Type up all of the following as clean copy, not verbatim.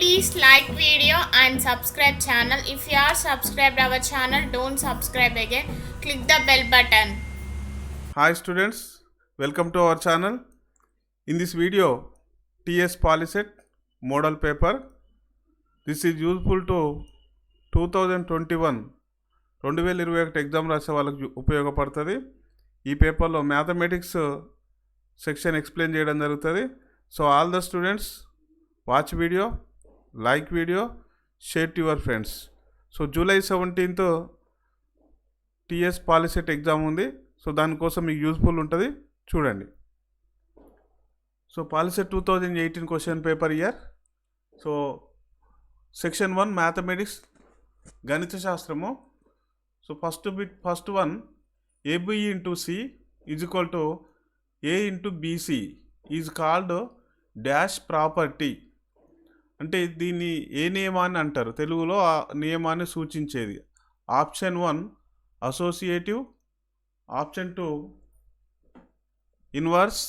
Please like video and subscribe channel. If you are subscribed our channel, don't subscribe again. Click the bell button. Hi students, welcome to our channel. In this video, TS Polyset model paper. This is useful to 2021 2021 exam రాసే వాళ్ళకి ఉపయోగపడుతుంది. ఈ పేపర్లో mathematics section explain చేయడం జరుగుతుంది. So all the students watch video, like video, share to your friends. So July 17th TS Polycet exam ఉంది. So దానికోసం మీకు యూస్ఫుల్ ఉంటుంది, చూడండి. So Polycet 2018 question paper year. So section 1 mathematics గణిత శాస్త్రము. So first one AB into C is equal to A into BC is called dash property. అంటే దీన్ని ఏ నియమాన్ని అంటారు? తెలుగులో ఆ నియమాన్ని సూచించేది. Option 1 associative, option 2 inverse,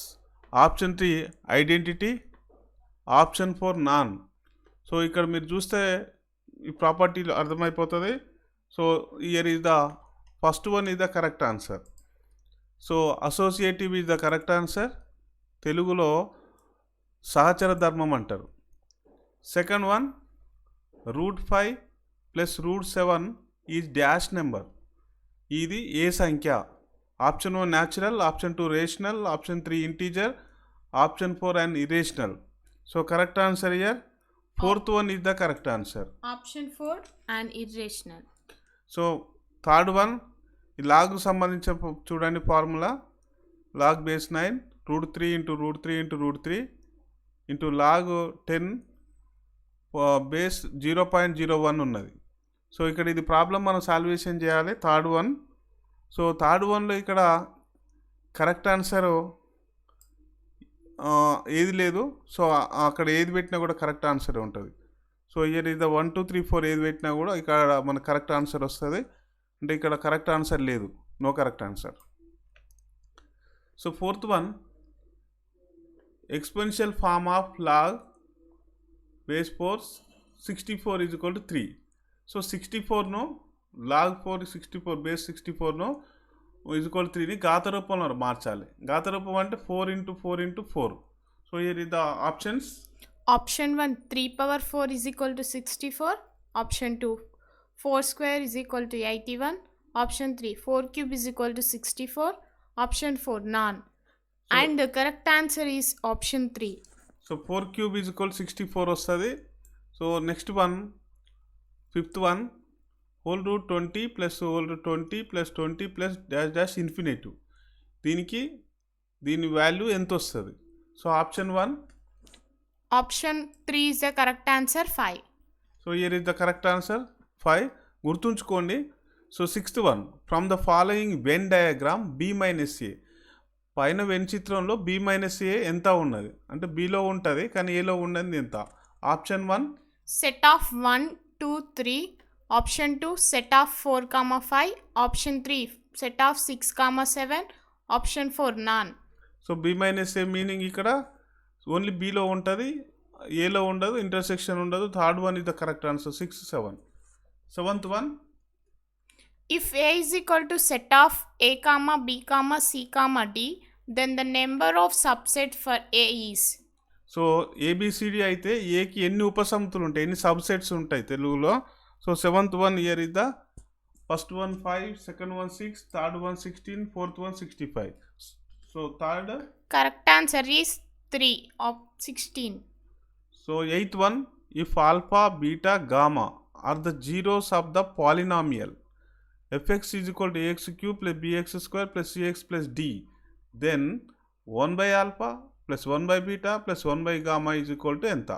option 3 identity, option 4 non. So ఇక్కడ మీరు చూస్తే ఈ ప్రాపర్టీలు అర్థమైపోతుంది. So year is the first one is the correct answer. So associative is the correct answer. తెలుగులో సహచర ధర్మం అంటారు. Second one √5 plus √7 is dash number. ఇది ఏ సంఖ్య? Option 1 natural, option 2 rational, option 3 integer, option 4 and irrational. So correct answer here fourth one is the correct answer. Option 4 and irrational. So third one ఈ log సంబంధించిన చూడండి ఫార్ములా. Log base 9 √3 into √3 into √3 into log 10 base 0.01 ఉన్నది. So ఇక్కడ ఇది problem మనం salvation చేయాలి. Third one. So third వన్లో ఇక్కడ కరెక్ట్ ఆన్సరు ఏది లేదు. సో అక్కడ ఏది పెట్టినా కూడా కరెక్ట్ ఆన్సర్ ఉంటుంది. సో ఇయర్ ఇది 1 2 3 4 ఏది పెట్టినా కూడా ఇక్కడ మనకు కరెక్ట్ ఆన్సర్ వస్తుంది. అంటే ఇక్కడ కరెక్ట్ ఆన్సర్ లేదు, no correct answer. So fourth one exponential form of log base 4 64 is equal to 3. So 64ను లాగ్ 4 64 బేస్ 64ను ఈజ్ ఈక్వల్ 3ని ఘాత రూపంలో మార్చాలి. ఘాత రూపం అంటే 4 into 4 into 4. So here is the options. Option 1 3 power 4 is equal to 64. Option 2 4 square is equal to 81. Option 3 4 cube is equal to 64. Option 4 none. And the correct answer is option 3. So 4 cube is equal 64 వస్తుంది. So next one fifth one whole root 20 plus whole root 20 plus 20 plus dash dash infinitive. దీని value ఎంత వస్తుంది? So option 1. Option 3 is the correct answer 5. So here is the correct answer 5. గుర్తుంచుకోండి. So sixth one from the following Venn diagram B minus A. పైన Venn చిత్రంలో B minus ఏ ఎంత ఉన్నది అంటే below ఉంటుంది కానీ ఏలో ఉన్నది ఎంత? Option 1 set of 1 2 3. Option 2 set of 4 comma 5. Option 3 set of 6 comma 7. Option 4 none. So B minus A meaning ఇక్కడ ఓన్లీ బిలో ఉంటుంది, ఏలో ఉండదు, ఇంటర్సెక్షన్ ఉండదు. Third one is the correct answer 6 7. Seventh one If A is equal to set of A comma B comma C comma D, then the number of subset for A is. So ABCD అయితే ఏకి ఎన్ని ఉపసమితులు ఉంటాయి, ఎన్ని subsets ఉంటాయి తెలుగులో? So seventh one year is the first one 5, second one 6, third one 16, fourth one 65. So third Correct answer is 3 of 16. So eighth one if alpha beta gamma are the zeroes of the polynomial fx is equal to ax cube plus bx square plus cx plus d, then 1 by alpha plus 1 by beta plus 1 by gamma is equal to ఎంత?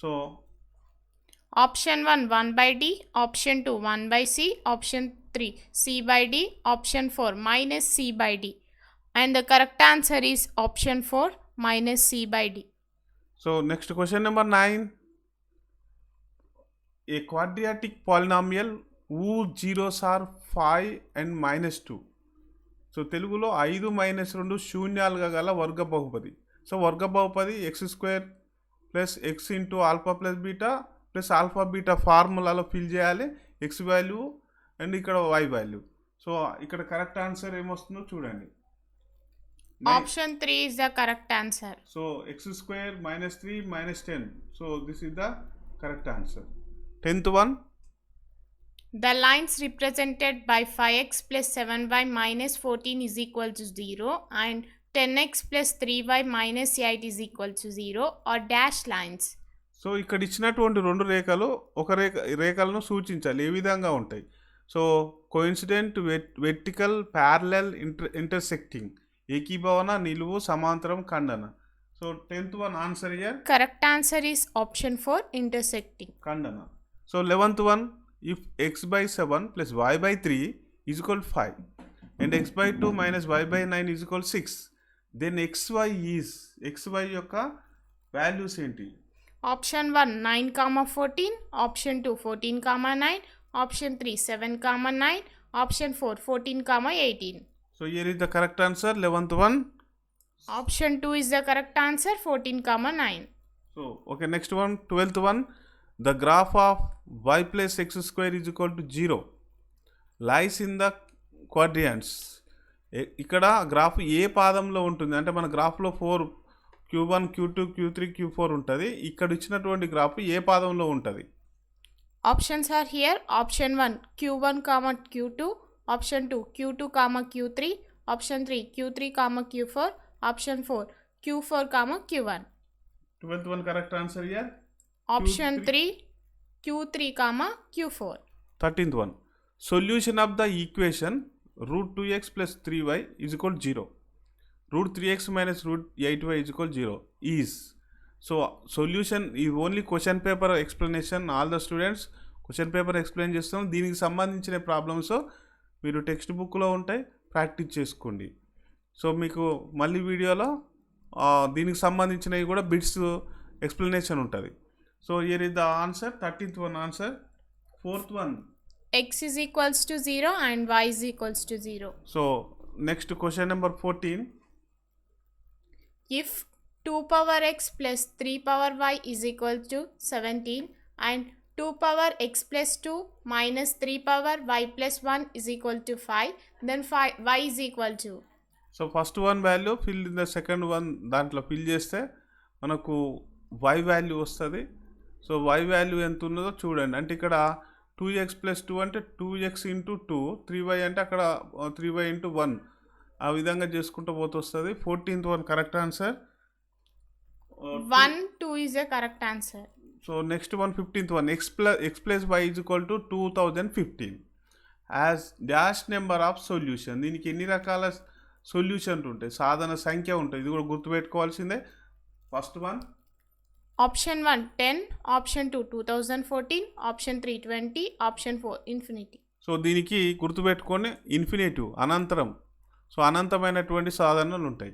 So Option 1 1 by D. Option 2 1 by C. Option 3 C by D. Option 4 minus C by D. And the correct answer is option 4 minus C by D. So next question number 9. A quadratic polynomial whose zeros are 5 and -2. So తెలుగులో 5 - 2 శూన్యాలుగా గల వర్గ బహుపది. So వర్గ బహుపది x² plus x into alpha plus beta plus alpha beta ఫార్ములాలో fill చేయాలి x value and ఇక్కడ y value. So ఇక్కడ కరెక్ట్ ఆన్సర్ ఏమొస్తుందో చూడండి. Option 3 is the correct answer. So x square minus 3 minus 10. So this is the correct answer. 10th one. The lines represented by 5x plus 7y minus 14 is equal to 0 and 10x plus 3y minus 8 is equal to 0 are dashed lines. So ఇక్కడ ఇచ్చినటువంటి రెండు రేఖలు ఒక రేఖలను సూచించాలి. ఏ విధంగా ఉంటాయి? So coincident, vertical, parallel, intersecting, ఏకీభవన, నిలువు, సమాంతరం, ఖండన. So 10th one answer here. Correct answer is option 4 intersecting. ఖండన. So 11th one, if x by 7 plus y by 3 is equal to 5 and x by 2 minus y by 9 is equal to 6, then xy యొక్క values ఏంటి? Option 1 9 comma 14, option 2 14 comma 9, option 3 7 comma 9, option 4 14 comma 18. So here is the correct answer, 11th one. Option 2 is the correct answer, 14 comma 9. So okay, next one, 12th one. The graph of y plus x square is equal to 0 lies in the quadrants. ఇక్కడ graph ఏ పాదంలో ఉంటుంది అంటే మన గ్రాఫ్లో 4 Q1 Q2 Q3 Q4 ఉంటుంది. ఇక్కడ ఇచ్చినటువంటి graph ఏ పాదంలో ఉంటుంది? Options are here. Option 1 Q1 comma Q2, option 2 Q2 comma Q3, option 3 Q3 comma Q4, option 4 Q4 comma Q1. 12th one correct answer here. Option 3 Q3 comma Q4. 13th one, solution of the equation root 2x plus 3y is equal to 0. Root 3x minus root 8y is equal to 0 is. So solution is only question paper explanation. All the students question paper explain చేస్తాం. దీనికి సంబంధించిన problems మీరు text బుక్లో ఉంటాయి, practice చేసుకోండి. So మీకు మళ్ళీ వీడియోలో దీనికి సంబంధించినవి కూడా బిట్స్ ఎక్స్ప్లెనేషన్ ఉంటుంది. So here is the answer, 13th one answer. 4th one, X is equals to 0 and y is equals to 0. So next question number 14. If 2 power x plus 3 power y is equal to 17 and 2 power x plus 2 minus 3 power y plus 1 is equal to 5, then y is equal to. So first one value fill in the second one, దాంట్లో fill చేస్తే మనకు y value వస్తుంది. So y value ఎంత ఉన్నదో చూడండి. అంటే ఇక్కడ 2x plus 2 అంటే 2x into 2, 3y అంటే అక్కడ 3y into 1, ఆ విధంగా చేసుకుంటూ పోతూ వస్తుంది. 14th one correct answer. 1 2 is a correct answer. So next one, 15th one, x plus y is equal to 2015 as dash number of solution. దీనికి ఎన్ని రకాల సొల్యూషన్ ఉంటాయి? సాధన సంఖ్య ఉంటుంది. ఇది కూడా గుర్తుపెట్టుకోవాల్సిందే. First one, Option 1 10, option 2 2014, option 3 20, option 4 infinity. So దీనికి గుర్తుపెట్టుకొని ఇన్ఫినిటివ్, అనంతరం. సో అనంతమైనటువంటి సాధనలు ఉంటాయి.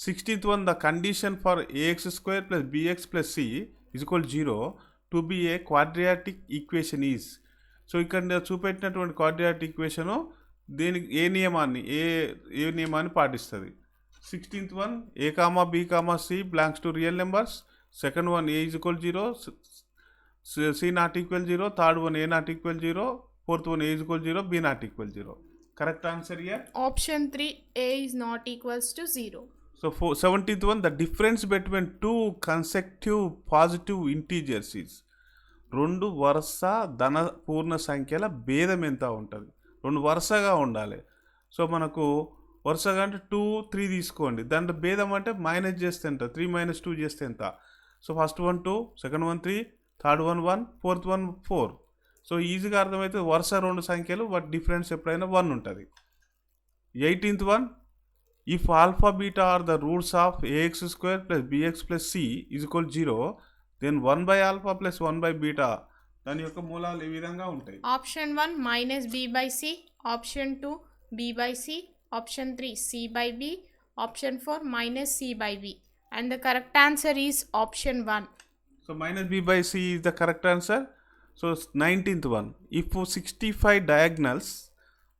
16th one, the condition for ax square plus bx plus c is equal to 0 to be a quadratic equation is. So ఇక్కడ చూపెట్టినటువంటి quadratic equation దేనికి ఏ నియమాన్ని పాటిస్తుంది? 16th one, a comma b comma c belongs to real numbers. Second one, a is equal to 0, c not equal 0. Third one, a not equal 0. Fourth one, a is equal 0, b not equal 0. Correct answer here. Option 3 a is not equals to 0. So 17th one, the difference between two consecutive positive integers is. రెండు వరుస ధన పూర్ణ సంఖ్యల భేదం ఎంత ఉంటుంది? రెండు వరుసగా ఉండాలి. సో మనకు వరుసగా అంటే 2 3 తీసుకోండి, దాంట్లో భేదం అంటే మైనస్ చేస్తే ఎంత? 3 minus 2 చేస్తే ఎంత? So first one 2, second one 3, third one 1, fourth one 4. So ఈజీగా అర్థమైతే వరుస రెండు సంఖ్యలు, బట్ డిఫరెన్స్ ఎప్పుడైనా 1 ఉంటుంది. 18th one, if alpha beta are the roots of ax square plus bx plus c is equal to 0, then 1 by alpha plus 1 by beta దాని యొక్క మూలాలు ఏ విధంగా ఉంటాయి? Option 1 minus b by c, option 2 b by c, option 3 c by b, option 4 minus c by b, and the correct answer is option 1. So minus b by c is the correct answer. So 19th one, if 65 diagonals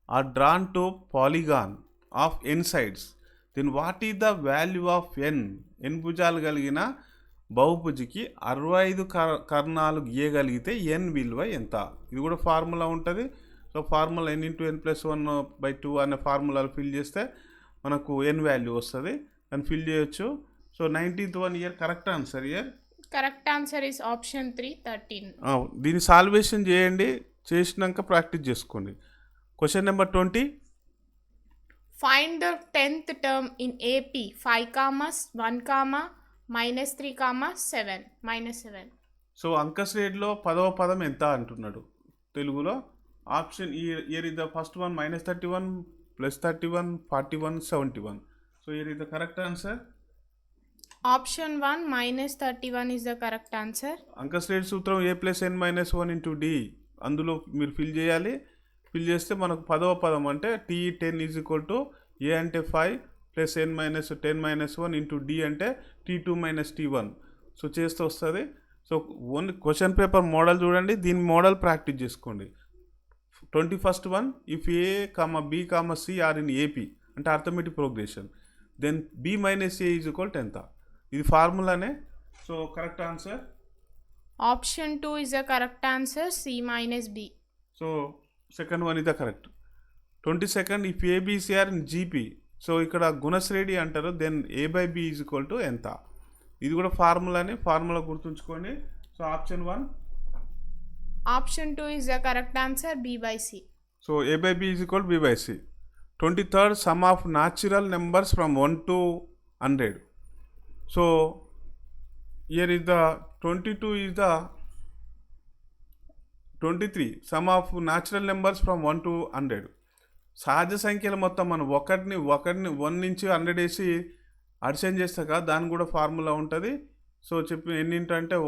are drawn to polygon of n sides, then what is the value of n భుజాలు కలిగిన బహుభుజికి 65 కర్ణాలు గీయగలిగితే n విలువ ఎంత? ఇది కూడా formula ఉంటుంది. So formula n/n+1/2 అనే ఫార్ములాలు fill చేస్తే మనకు n వాల్యూ వస్తుంది, దాన్ని ఫిల్ చేయొచ్చు. So 19th one year correct answer here. Correct answer is option 3, 13. దీన్ని సాల్వేషన్ చేయండి, చేసినాక ప్రాక్టీస్ చేసుకోండి. Question number 20. Find the 10th term in AP 5 commas 1 comma minus 3 comma 7 minus 7. So అంకశ్రేణిలో 10వ పదం ఎంత అంటున్నాడు తెలుగులో. Option year is the first one -31 +31 41 71. So here is the correct answer. Option 1 minus 31 is the correct answer. అంకశ్రేణి సూత్రం a+n-1 × d, అందులో మీరు fill చేయాలి. Fill చేస్తే మనకు 10వ పదం అంటే t10 = a అంటే 5 + n-10 - 1 × d అంటే t2 - t1. సో చేస్తే వస్తుంది. So only question paper model చూడండి, దీని మోడల్ ప్రాక్టీస్ చేసుకోండి. 21st one, if a, b, c are in AP అంటే arithmetic progression, then b - a = ఎంత? ఇది ఫార్ములానే. So correct answer. Option 2 is the correct answer, C minus B. So second one ఇది correct. 22nd, if ABC are in GP, so ఇక్కడ గుణశ్రేణి అంటారు, then a/b = ఎంత? ఇది కూడా ఫార్ములానే, ఫార్ములా గుర్తుంచుకోండి. So option 1. Option 2 is the correct answer, B/C. So a/b = b/c. 23rd, sum of natural numbers from 1 to 100. So here is the 22 is the 23 sum of natural numbers from 1 to 100. సహజ సంఖ్యల మొత్తం మనం ఒకటిని 1 నుంచి 100 వేసి addition చేస్తాక దాని కూడా formula ఉంటుంది. సో చెప్పి n అంటే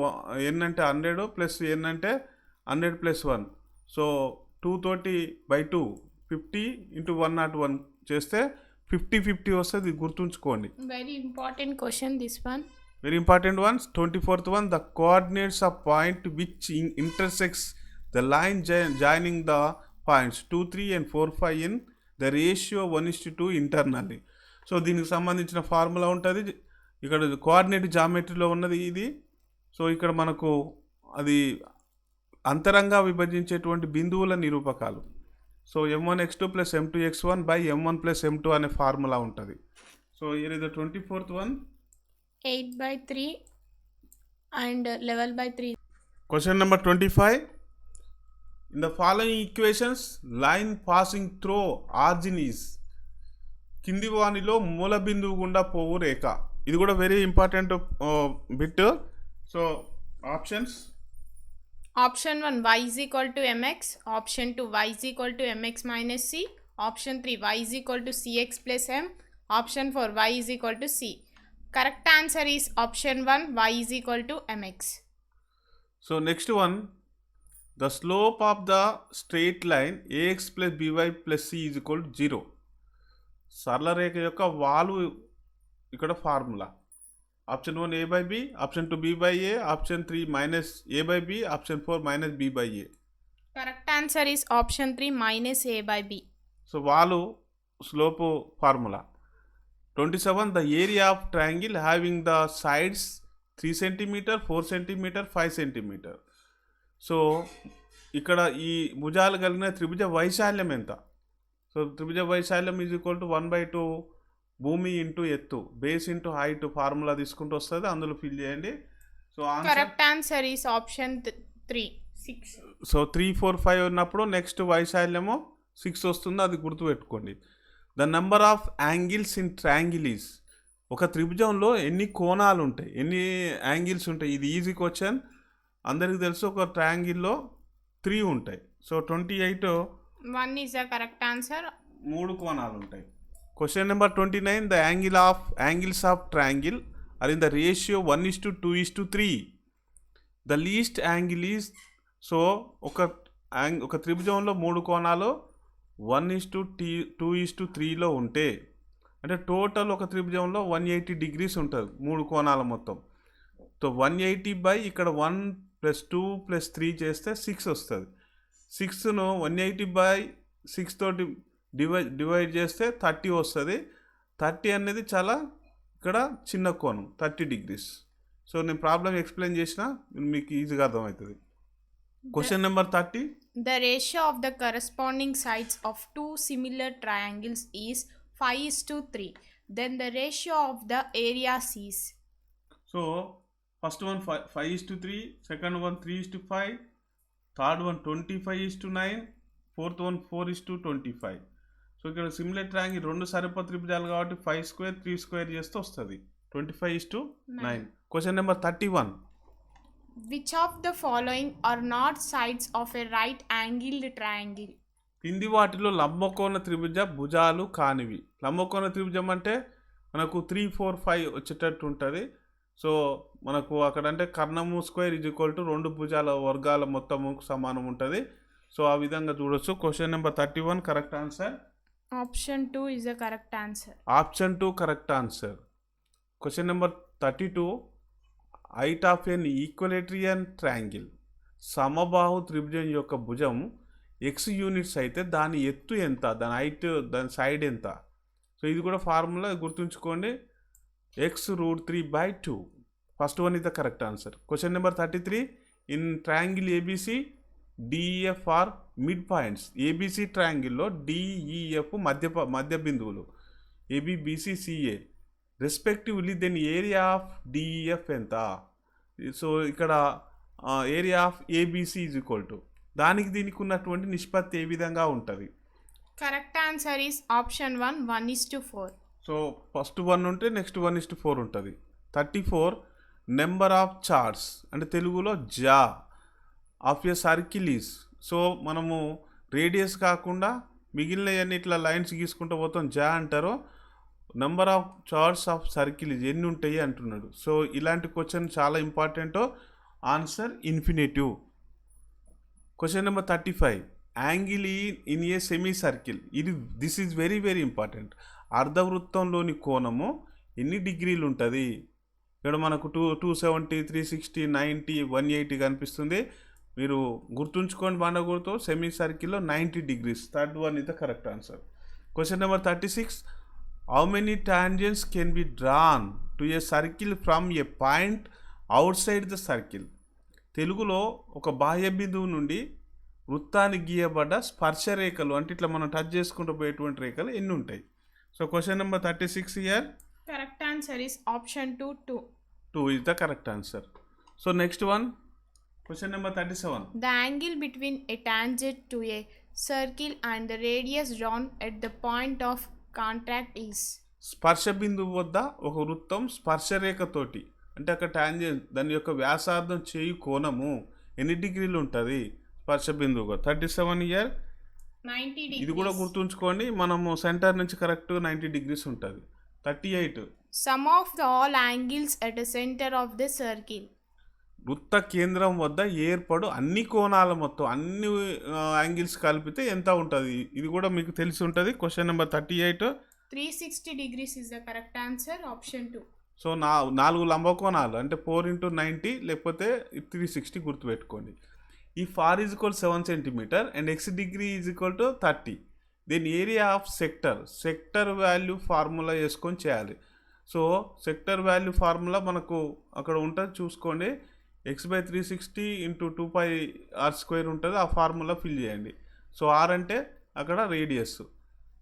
n అంటే 100 ప్లస్ n అంటే 100 + 1. సో 2 తోటి /2 50 × 101 చేస్తే 50 వస్తుంది, గుర్తుంచుకోండి. Very important question this one. Very important ones. 24th one, the coordinates of point which intersects the line joining the points 2, 3 and 4, 5 in the ratio 1:2 internally. So దీనికి సంబంధించిన formula ఉంటుంది. ఇక్కడ coordinate జామెట్రీలో ఉన్నది ఇది. సో ఇక్కడ మనకు అది అంతరంగా విభజించేటువంటి బిందువుల నిరూపకాలు. So m1x2 + m2x1 / m1 + m2 అనే ఫార్ములా ఉంటుంది. So here is the 24th one, 8/3 and 11/3. Question number 25. In the following equations, line passing through origin is, కింది వానిలో మూల బిందువు గుండా పోవు రేఖ. ఇది కూడా very important bit. So options. Option 1 y = mx, option 2 y = mx minus c, option 3 y = cx + m, option 4 y = c. Correct answer is option 1 y = mx. So next one, the slope of the straight line ax + by + c = 0. సరళ రేఖ యొక్క వాలు ఇక్కడ formula. Option 1 a/b, option 2 b/a, option 3 -a/b, option 4 -b/a. Correct answer is option 3 -a/b. So వాలు slope formula. 27, the area of triangle having the sides 3 cm, 4 cm, 5 cm. So ఇక్కడ ఈ భుజాలు కలిగిన త్రిభుజ వైశాల్యం ఎంత? సో త్రిభుజ వైశాల్యం = 1/2 భూమి ఇంటూ ఎత్తు, బేస్ ఇంటూ హైట్ ఫార్ములా తీసుకుంటూ వస్తుంది, అందులో ఫిల్ చేయండి. So correct answer is option 3 6. So 3, 4, 5 ఉన్నప్పుడు నెక్స్ట్ వైశాల్యము 6 వస్తుంది, అది గుర్తుపెట్టుకోండి. The number of angles in triangle is, ఒక త్రిభుజంలో ఎన్ని కోణాలు ఉంటాయి, ఎన్ని యాంగిల్స్ ఉంటాయి? ఇది ఈజీ క్వశ్చన్, అందరికీ తెలుసు. ఒక ట్రయాంగిల్లో 3 ఉంటాయి. So 28 1 is the correct answer. 3 కోణాలు ఉంటాయి. Question number 29, the angles of triangle are in the ratio 1:2:3. The least angle is, so ఒక త్రిభుజంలో 3 కోణాలు 1:2:3లో ఉంటే అంటే టోటల్ ఒక త్రిభుజంలో 180 degrees ఉంటుంది, 3 కోణాల మొత్తం. సో 180 ఇక్కడ 1 + 2 + 3 చేస్తే 6 వస్తుంది. 6ను 180/6 తోటి డివైడ్ చేస్తే 30 వస్తుంది. 30 అనేది చాలా ఇక్కడ చిన్న కోణం, 30 degrees. సో నేను ప్రాబ్లం ఎక్స్ప్లెయిన్ చేసిన మీకు ఈజీగా అర్థమవుతుంది. Question number 30. The ratio of the corresponding sides of two similar triangles is 5:3. Then the ratio of the areas is. So first one 5:3, second one 3:5, third one 25:9, fourth one 4:25. So ఇక్కడ similar triangle రెండు సరిపోత త్రిభుజాలు కాబట్టి 5² 3² చేస్తే వస్తుంది 25:9. Question number 31. Which of the following are not sides of a right angled triangle? కింది వాటిలో లంబకోణ త్రిభుజ భుజాలు కానివి. లంబకోణ త్రిభుజం అంటే మనకు 3, 4, 5 వచ్చేటట్టు ఉంటుంది. సో మనకు అక్కడ అంటే కర్ణము స్క్వేర్ = 2 భుజాల వర్గాల మొత్తము సమానం ఉంటుంది. సో ఆ విధంగా చూడొచ్చు. Question number 31 correct answer. Option 2 is the correct answer. Option 2 correct answer. Question number 32. Height of an equilateral triangle. సమబాహు త్రిభుజం యొక్క భుజం x యూనిట్స్ అయితే దాని ఎత్తు ఎంత, దాని హైట్, దాని సైడ్ ఎంత. సో ఇది కూడా ఫార్ములా గుర్తుంచుకోండి. x√3/2. First one is the correct answer. Question number 33. In triangle ABC DEF are mid points. ABC ట్రయాంగిల్లో డిఈఎఫ్ మధ్య బిందువులు, AB BC CA respectively then area of DEF ఎంత. సో ఇక్కడ ఏరియా ఆఫ్ ఏబిసి = దానికి దీనికి ఉన్నటువంటి నిష్పత్తి ఏ విధంగా ఉంటుంది. Correct answer is option 1 1:4. So first 1 ఉంటే నెక్స్ట్ 1:4 ఉంటుంది. 34. నెంబర్ ఆఫ్ చార్ట్స్ అంటే తెలుగులో జా of a circle is. So మనము రేడియస్ కాకుండా మిగిలినవన్నీ ఇట్లా లైన్స్ గీసుకుంటూ పోతాం, జా అంటారు. Number of chords of circle ఎన్ని ఉంటాయి అంటున్నాడు. సో ఇలాంటి క్వశ్చన్ చాలా important. Answer infinitive. Question number 35. Angle in a semi circle. This is very very important. అర్ధవృత్తంలోని కోణము ఎన్ని డిగ్రీలు ఉంటుంది. ఇక్కడ మనకు 270, 360, 90, 180 కనిపిస్తుంది. మీరు గుర్తుంచుకోండి బాగా గుర్తు. సెమీ సర్కిల్లో 90 degrees. Third one is the correct answer. Question number 36. How many tangents can be drawn to a circle from A point out side the circle. తెలుగులో ఒక బాహ్య బిందువు నుండి వృత్తానికి గీయబడ్డ స్పర్శ రేఖలు అంటే ఇట్లా మనం టచ్ చేసుకుంటూ పోయేటువంటి రేఖలు ఎన్ని ఉంటాయి. So question number 36 year. Correct answer is option 2 2 is the correct answer. So next one, question number 37. The angle between a tangent to a circle and the radius drawn at the point of contact is. స్పర్శ బిందువు వద్ద ఒక వృత్తం స్పర్శ రేఖతోటి అంటే అక్కడ tangent దాని యొక్క వ్యాసార్థం చేయు కోణము ఎన్ని డిగ్రీలు ఉంటుంది స్పర్శ బిందువుగా. 37 ఇయర్. 90 degrees. ఇది కూడా గుర్తుంచుకోండి. మనము సెంటర్ నుంచి కరెక్ట్ 90 degrees ఉంటుంది. 38. Sum of the all angles at the center of the circle. వృత్త కేంద్రం వద్ద ఏర్పడు అన్ని కోణాల మొత్తం అన్ని యాంగిల్స్ కలిపితే ఎంత ఉంటుంది. ఇది కూడా మీకు తెలిసి ఉంటుంది. Question number 38. 360 degrees is the correct answer. Option 2. So 4 లంబకోణాలు అంటే 4 × 90 లేకపోతే 360 గుర్తుపెట్టుకోండి. If r is equal 7 centimeter and x degree is equal to 30, then area of sector value formula వేసుకొని చేయాలి. సో సెక్టర్ వాల్యూ ఫార్ములా మనకు అక్కడ ఉంటుంది చూసుకోండి. x/360 × 2πr² ఉంటుంది. ఆ ఫార్ములా ఫిల్ చేయండి. సో ఆర్ అంటే అక్కడ radius.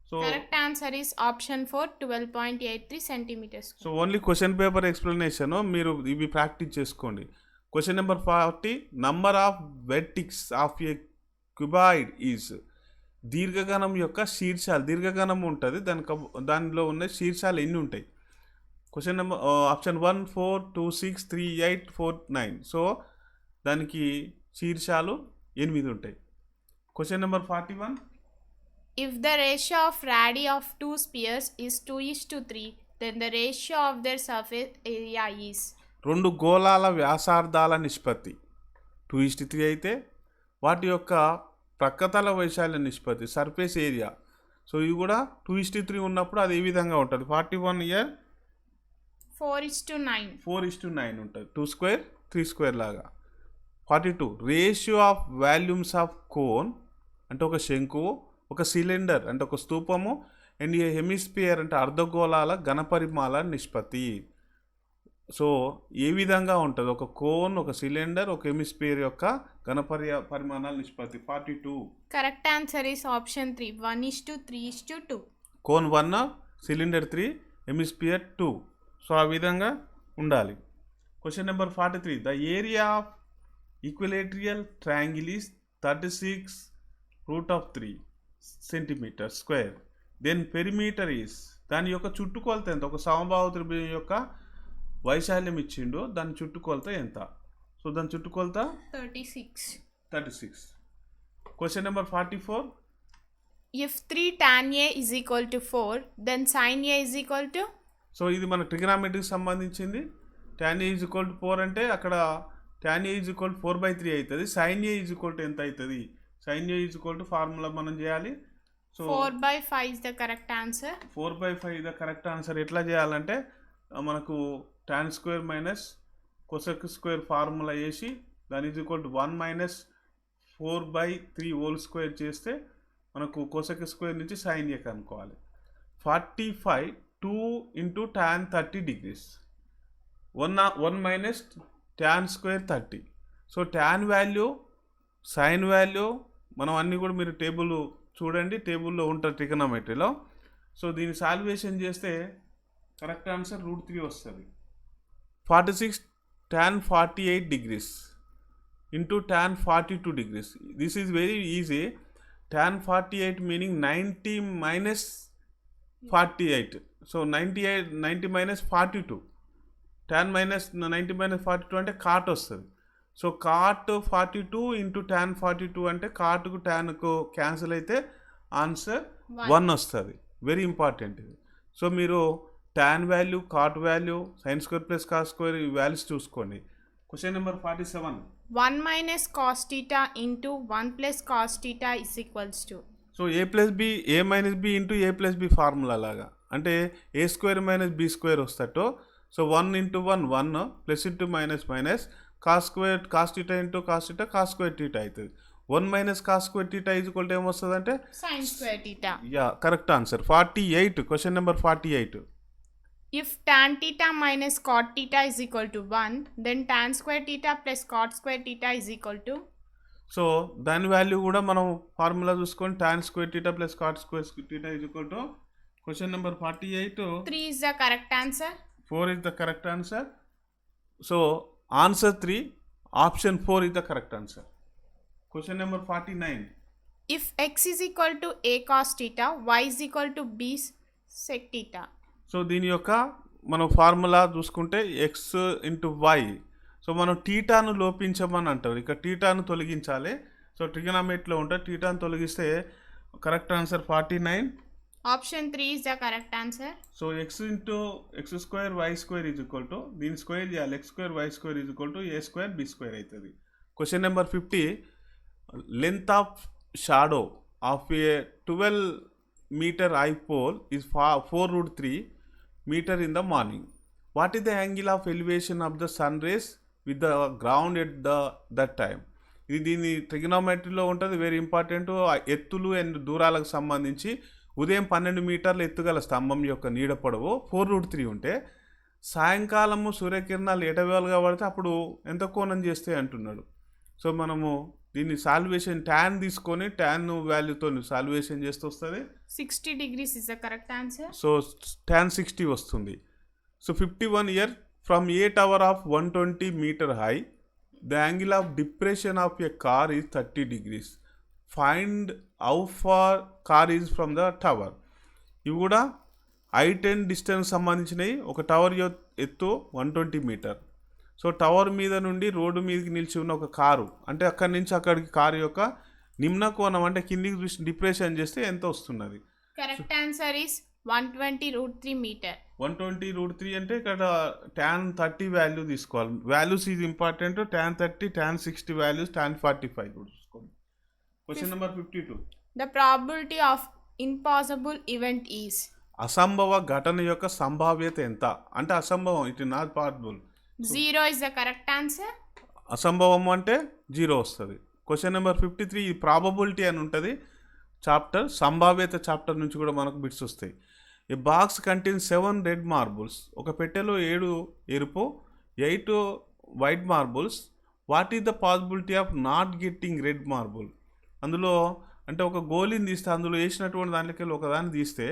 So Correct answer is option 4 12.83 centimeters. So only question paper explanation మీరు ఇవి ప్రాక్టీస్ చేసుకోండి. Question number 40. Number of vertex of a cuboid is. దీర్ఘగణం యొక్క శీర్షాలు దీర్ఘగణం ఉంటుంది దానిలో ఉన్న శీర్షాలు ఎన్ని ఉంటాయి. Question number option 1 4 2 6 3 8 4 9. సో దానికి శీర్షాలు 8 ఉంటాయి. Question number 41. If the ratio of radii of two spheres is 2:3, then the ratio of their surface area is. రెండు గోళాల వ్యాసార్థాల నిష్పత్తి 2:3 అయితే వాటి యొక్క ప్రక్కతల వైశాల్య నిష్పత్తి సర్ఫేస్ ఏరియా. సో ఇది కూడా 2:3 ఉన్నప్పుడు అది ఏ విధంగా ఉంటుంది. 41 ఇయర్. 4:9. 4:9 ఉంటుంది. 2² 3² లాగా. 42. Ratio of volumes of cone అంటే ఒక శంకువు, ఒక సిలిండర్ అంటే ఒక స్తూపము, అండ్ ఏ హెమిస్పియర్ అంటే అర్ధగోళాల ఘనపరిమాల నిష్పత్తి. సో ఏ విధంగా ఉంటుంది ఒక కోన్, ఒక సిలిండర్, ఒక హెమిస్పియర్ యొక్క పరిమాణాల నిష్పత్తి 42. Correct answer is option 3. 1:3:2. Cone 1, cylinder 3, hemisphere 2. So ఆ విధంగా ఉండాలి. Question number 43. The area of equilateral triangle is 36√3 centimetre square. Then perimeter is, దాని యొక్క చుట్టుకొలత ఎంత? ఒక సమబాహు త్రిభుజం యొక్క వైశాల్యం ఇచ్చిండు, దాని చుట్టుకొలత ఎంత? సో దాని చుట్టుకొలత 36. Question number 44. If 3 tan A is equal to 4, then sin A is equal to? So ఇది మన ట్రిగనామెట్రీకి సంబంధించింది. tan A is equal to 4 అంటే అక్కడ tan A is equal to 4/3 అవుతుంది. sin A is equal to ఎంత అవుతుంది? sin A is equal to formula మనం చేయాలి. So 4/5 is the correct answer. 4/5 the correct answer. ఎట్లా చేయాలంటే మనకు tan square minus cosec square formula వేసి దాని is equal to 1 minus 4/3 whole square చేస్తే మనకు కొసెక్ స్క్వేర్ నుంచి sin A కనుక్కోవాలి. 45 2 into tan 30 degrees. 1 minus tan square 30. So tan value, sin value మనం అన్నీ కూడా మీరు టేబుల్ చూడండి, టేబుల్లో ఉంటుంది ట్రిగనోమెట్రీలో. సో దీన్ని సాల్వేషన్ చేస్తే కరెక్ట్ ఆన్సర్ √3 వస్తుంది. 46 tan 48 degrees into tan 42 degrees. This is very easy. Tan 48 meaning 90 minus 48. So 90 minus 42. Tan minus 90 minus 42 అంటే కాట్ వస్తుంది. సో కాట్ 42 ఇంటూ tan 42 అంటే కాట్కు ట్యాన్కు క్యాన్సిల్ అయితే ఆన్సర్ 1 వస్తుంది. వెరీ ఇంపార్టెంట్ ఇది. సో మీరు tan value, cot value, sin square plus cos square ఈ values చూసుకోండి. క్వశ్చన్ నెంబర్ 47. 1 minus cos theta into 1 plus cos theta is equals to? So a plus b, a minus b into a plus b formula లాగా, అంటే a square minus b square వస్తట్టు. So 1 into 1 1, plus into minus minus, cos square cos theta into cos theta, cos square theta అవుతుంది. 1 minus cos square theta is equal to ఏమొస్తుంది అంటే Sin square theta. Yeah correct answer. 48. Question number 48. If tan theta minus cot theta is equal to 1, then tan square theta plus cot square theta is equal to? So దాని value కూడా మనం formula చూసుకొని tan square theta plus cot square theta is equal to question number 48. 3 is the correct answer. 4 is the correct answer. So answer 3, option 4 is the correct answer. Question number 49. If x is equal to a cos theta, y is equal to b sec theta. So దీని యొక్క మనం formula చూసుకుంటే X into why. So మనం టీటాను లోపించమని అంటారు, ఇక టీటాను తొలగించాలి. So ట్రిగనామెట్రీలో ఉంటే టీటాను తొలగిస్తే correct answer 49. Option 3 is the correct answer. So x into x square y square is equal to, దీని స్క్వేర్ చేయాలి, x square y square is equal to a square b square అవుతుంది. Question number 50. Length of shadow of a 12 meter eye pole is 4√3 meter in the morning. What is the angle of elevation of the sun rays with the ground at that time? ఇది దీని ట్రిగనోమెట్రీలో ఉంటుంది, very important. ఎత్తులు and దూరాలకు సంబంధించి ఉదయం 12 మీటర్ల ఎత్తుగల స్తంభం యొక్క నీడ పొడవు 4√3 ఉంటే సాయంకాలము సూర్యకిరణాలు ఎటవేలుగా పడితే అప్పుడు ఎంత కోణం చేస్తే అంటున్నాడు. సో మనము దీన్ని సాల్వేషన్ ట్యాన్ తీసుకొని ట్యాన్ వాల్యూతో సాల్వేషన్ చేస్తూ వస్తుంది. 60 degrees is the correct answer. So tan 60 వస్తుంది. So 51 year from a tower of 120 meter high the angle of depression of a car is 30 degrees. Find how far car is from the tower. ఇవి కూడా I-10 distance సంబంధించినవి. ఒక tower ఎత్తు 120 meter. So tower మీద నుండి road మీదకి నిలిచి ఉన్న ఒక కారు, అంటే అక్కడి నుంచి అక్కడికి కారు యొక్క నిమ్న కోణం అంటే కిందికి చూసి డిప్రెషన్ చేస్తే ఎంత వస్తున్నది? Correct answer is 120√3 meter. 120√3 అంటే ఇక్కడ tan 30 వాల్యూ తీసుకోవాలి. Values is important. tan 30, tan 60 values, tan 45 కూడా చూసుకోండి. క్వశ్చన్ number 52. The probability of impossible event is? అసంభవ ఘటన యొక్క సంభావ్యత ఎంత అంటే అసంభవం, it is not possible. 0 is the correct answer. అసంభవం అంటే 0 వస్తుంది. Question number 53. ఈ ప్రాబబిలిటీ అని ఉంటుంది చాప్టర్, సంభావ్యత చాప్టర్ నుంచి కూడా మనకు బిట్స్ వస్తాయి. ఏ బాక్స్ కంటైన్స్ 7 రెడ్ మార్బుల్స్. ఒక పెట్టెలో 7 ఎరుపు 8 white marbles. What is the possibility of not getting red marble? అందులో అంటే ఒక గోళీని తీస్తే అందులో వేసినటువంటి దాంట్లోకి ఒకదాన్ని తీస్తే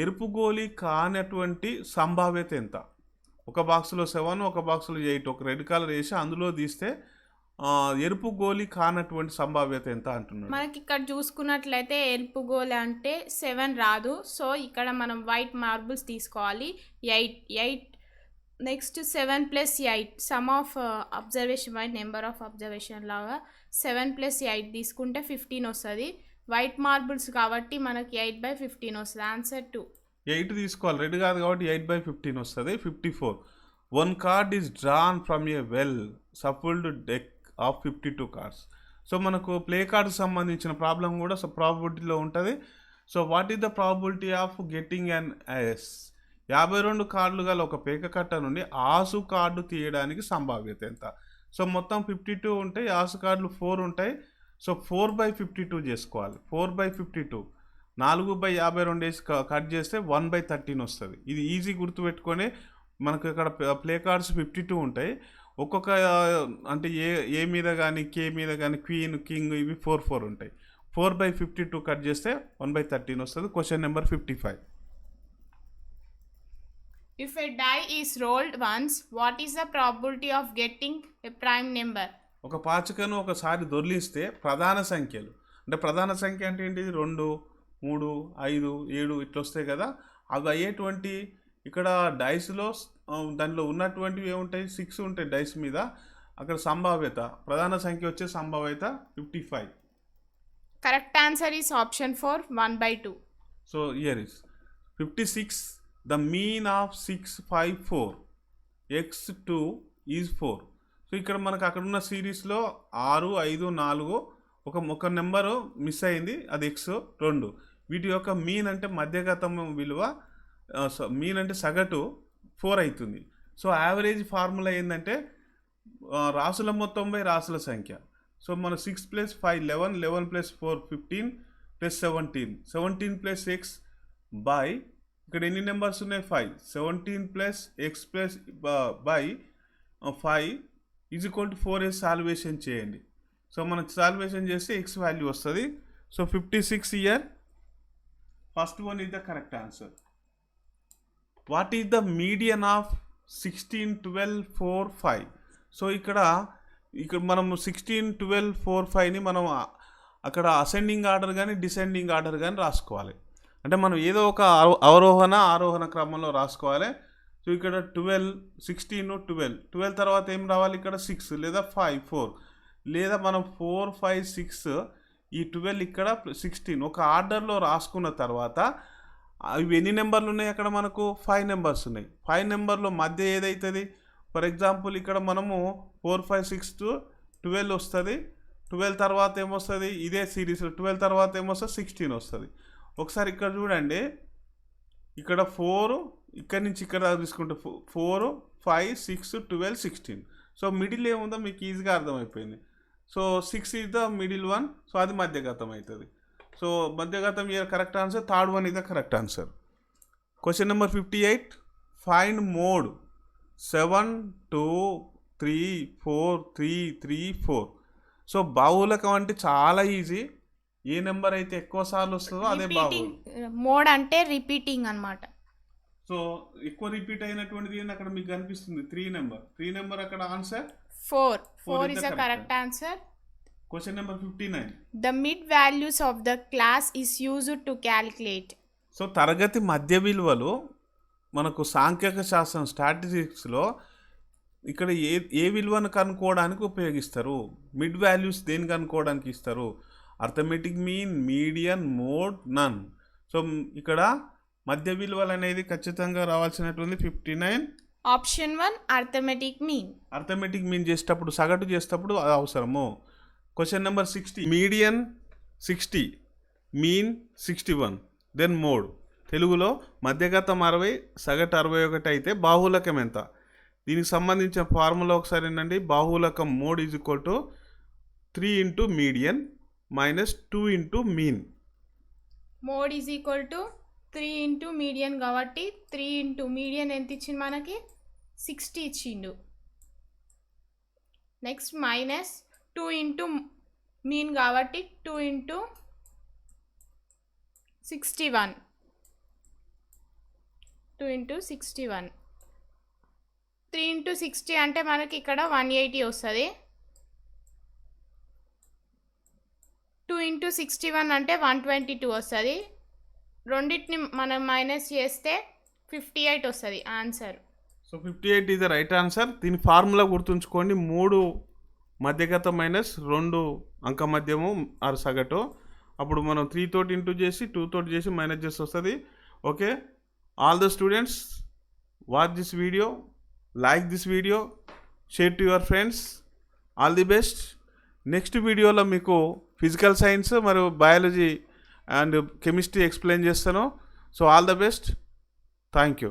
ఎరుపు గోళీ కానటువంటి సంభావ్యత ఎంత? ఒక బాక్స్లో 7 ఒక బాక్స్లో 8 ఒక రెడ్ కలర్ వేసి అందులో తీస్తే ఎరుపు గోళీ కానటువంటి సంభావ్యత ఎంత అంటున్నాడు. మనకి ఇక్కడ చూసుకున్నట్లయితే ఎరుపు గోళీ అంటే 7 రాదు. సో ఇక్కడ మనం వైట్ మార్బుల్స్ తీసుకోవాలి. 8 next 7 + 8 some of observation white number of observation లాగా 7 + 8 తీసుకుంటే 15 వస్తుంది. వైట్ మార్బుల్స్ కాబట్టి మనకి 8/15 వస్తుంది. ఆన్సర్ 2. 8 తీసుకోవాలి, రెడ్ కాదు కాబట్టి 8/15 వస్తుంది. 54. 1 card is drawn from a well shuffled deck of 52 cards. So మనకు ప్లే కార్డ్కి సంబంధించిన ప్రాబ్లం కూడా ప్రాబబిలిటీలో ఉంటుంది. So what is the probability of getting an ace? 52 కార్డులు గల ఒక పేక కట్ట నుండి ఆసు కార్డు తీయడానికి సంభావ్యత ఎంత? సో మొత్తం 52 ఉంటాయి, ఆసు కార్డులు 4 ఉంటాయి. సో 4/52 చేసుకోవాలి. 4/52 4/52 వేసి కట్ చేస్తే 1/13 వస్తుంది. ఇది ఈజీ గుర్తుపెట్టుకొని మనకు ఇక్కడ ప్లే కార్డ్స్ 52 ఉంటాయి. ఒక్కొక్క అంటే ఏ మీద కానీ కే మీద కానీ క్వీన్ కింగ్ ఇవి 4 ఉంటాయి. 4/52 కట్ చేస్తే 1/13 వస్తుంది. Question number 55. If a die is rolled once, what is the probability of getting a prime number? ఒక పాచికను ఒకసారి దొర్లిస్తే ప్రధాన సంఖ్యలు అంటే ప్రధాన సంఖ్య అంటే ఏంటిది? 2, 3, 5, 7 ఇట్లా వస్తాయి కదా. అవి అయ్యేటువంటి ఇక్కడ డైస్లో దానిలో ఉన్నటువంటివి ఏముంటాయి? 6 ఉంటాయి డైస్ మీద. అక్కడ సంభావ్యత ప్రధాన సంఖ్య వచ్చే సంభావ్యత 55. Correct answer is option 4, 1/2. So here is 56. The mean of 654 x2 is 4. So ఇక్కడ మనకు అక్కడ ఉన్న సిరీస్లో 6, 5, 4 ఒక నెంబరు మిస్ అయింది, అది x2. వీటి యొక్క మీన్ అంటే మధ్యగతం విలువ, మీన్ అంటే సగటు 4 అవుతుంది. సో యావరేజ్ ఫార్ములా ఏంటంటే రాసుల మొత్తం బై రాసుల సంఖ్య. సో మన 6 + 5 11, 11 + 4 15 + 17, 17 + x బై ఇక్కడ ఎన్ని నెంబర్స్ ఉన్నాయి? 5. 17 + x by 5 is equal to 4 salvation చేయండి. సో మనకు సాల్వేషన్ చేస్తే x వాల్యూ వస్తుంది. So 56 year first one is the correct answer. What is the median of 16, 12, 4, 5? So ఇక్కడ మనము 16, 12, 4, 5ని మనం అక్కడ అసెండింగ్ ఆర్డర్ కానీ డిసెండింగ్ ఆర్డర్ కానీ రాసుకోవాలి. అంటే మనం ఏదో ఒక ఆరోహణ క్రమంలో రాసుకోవాలి. సో ఇక్కడ 12, 16, 12 తర్వాత ఏం రావాలి? ఇక్కడ 6 లేదా 5, 4 లేదా మనం 4, 5, 6 ఈ 12 ఇక్కడ 16 ఒక ఆర్డర్లో రాసుకున్న తర్వాత అవి ఎన్ని నెంబర్లు ఉన్నాయి? అక్కడ మనకు 5 నెంబర్స్ ఉన్నాయి. 5 నెంబర్లో మధ్య ఏదైతుంది? ఫర్ ఎగ్జాంపుల్ ఇక్కడ మనము 4, 5, 6 to 12 వస్తుంది. 12 తర్వాత ఏమొస్తుంది? ఇదే సిరీస్లో 12 తర్వాత ఏమొస్తుంది? 16 వస్తుంది. ఒకసారి ఇక్కడ చూడండి, ఇక్కడ 4 ఇక్కడ నుంచి ఇక్కడ తీసుకుంటే 4, 5, 6, 12, 16. సో మిడిల్ ఏముందో మీకు ఈజీగా అర్థమైపోయింది. So 6 is the middle one. So అది మధ్యగతం అవుతుంది. సో మధ్యగతం ఇయర్ correct answer. Third one is the correct answer. Question number 58. Find mode 7, 2, 3, 4, 3, 3, 4. So బాహుళకం అంటే చాలా ఈజీ. ఏ నెంబర్ అయితే ఎక్కువ సార్లు వస్తుందో అదే బాహుళం. మోడ్ అంటే రిపీటింగ్ అన్నమాట. సో ఎక్కువ రిపీట్ అయినటువంటిది ఏంటి అక్కడ మీకు కనిపిస్తుంది? 3 నెంబర్ అక్కడ answer 4 is the correct answer. Question number 59. The mid values of the class is used to calculate. So తరగతి మధ్య విలువలు మనకు సాంఖ్యక శాస్త్రం స్టాటిస్టిక్స్లో ఇక్కడ ఏ విలువను కనుక్కోవడానికి ఉపయోగిస్తారు? మిడ్ వాల్యూస్ దేనికి కనుక్కోవడానికి ఇస్తారు? Arithmetic mean, median, mode, none. So ఇక్కడ మధ్య విలువలు అనేది ఖచ్చితంగా రావాల్సినటువంటి 59. Option 1 arithmetic mean. Arithmetic mean చేసేటప్పుడు సగటు చేసేటప్పుడు అది అవసరము. Question number 60. Median 60, mean 61, then mode. తెలుగులో మధ్యగతం 60, సగటు 61 అయితే బాహుళకం ఎంత? దీనికి సంబంధించిన ఫార్ములా ఒకసారి ఏంటండి? బాహుళకం mode is equal to 3 into median -2 into mean. Mode is equal to 3 into median కాబట్టి 3 ఇంటూ మీడియన్ ఎంత ఇచ్చింది మనకి 60 ఇచ్చిండు. నెక్స్ట్ మైనస్ 2 ఇంటూ మీన్ కాబట్టి 2 ఇంటూ 61 2 ఇంటూ 61 3 ఇంటూ 60 అంటే మనకి ఇక్కడ 180 వస్తుంది. 2 ఇంటూ 61 అంటే 122 వస్తుంది. రెండింటిని మనం మైనస్ చేస్తే 58 వస్తుంది answer. So 58 is the right answer. దీని ఫార్ములా గుర్తుంచుకోండి, 3 మధ్యగత మైనస్ 2 అంక మధ్యము ఆరు సగటు. అప్పుడు మనం 3 తోటి ఇంటూ చేసి 2 తోటి చేసి మైనస్ చేసి వస్తుంది. Okay, all the students watch this video, like this video, share to your friends. All the best. Next వీడియోలో మీకు ఫిజికల్ సైన్స్ మరియు బయాలజీ అండ్ కెమిస్ట్రీ ఎక్స్ప్లెయిన్ చేస్తాను. So all the best. Thank you.